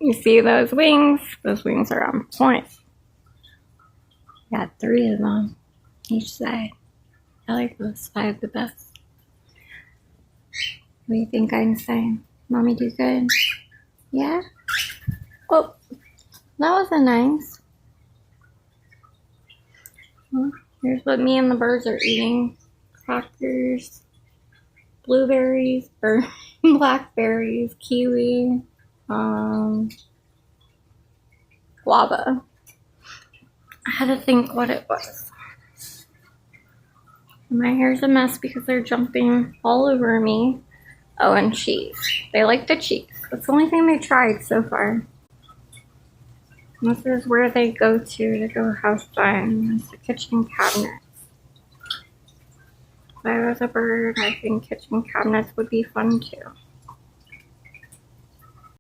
You see those wings? Those wings are on point. Got 3 of them each side. I like those 5 the best. What do you think, Einstein? Mommy do good? Yeah? Oh, that was a nice. Well, here's what me and the birds are eating. Crackers, blueberries, or blackberries, kiwi, guava. I had to think what it was. My hair's a mess because they're jumping all over me. Oh, and cheese. They like the cheese. That's the only thing they tried so far. This is where they go to go house buying. It's the kitchen cabinets. If I was a bird, I think kitchen cabinets would be fun too.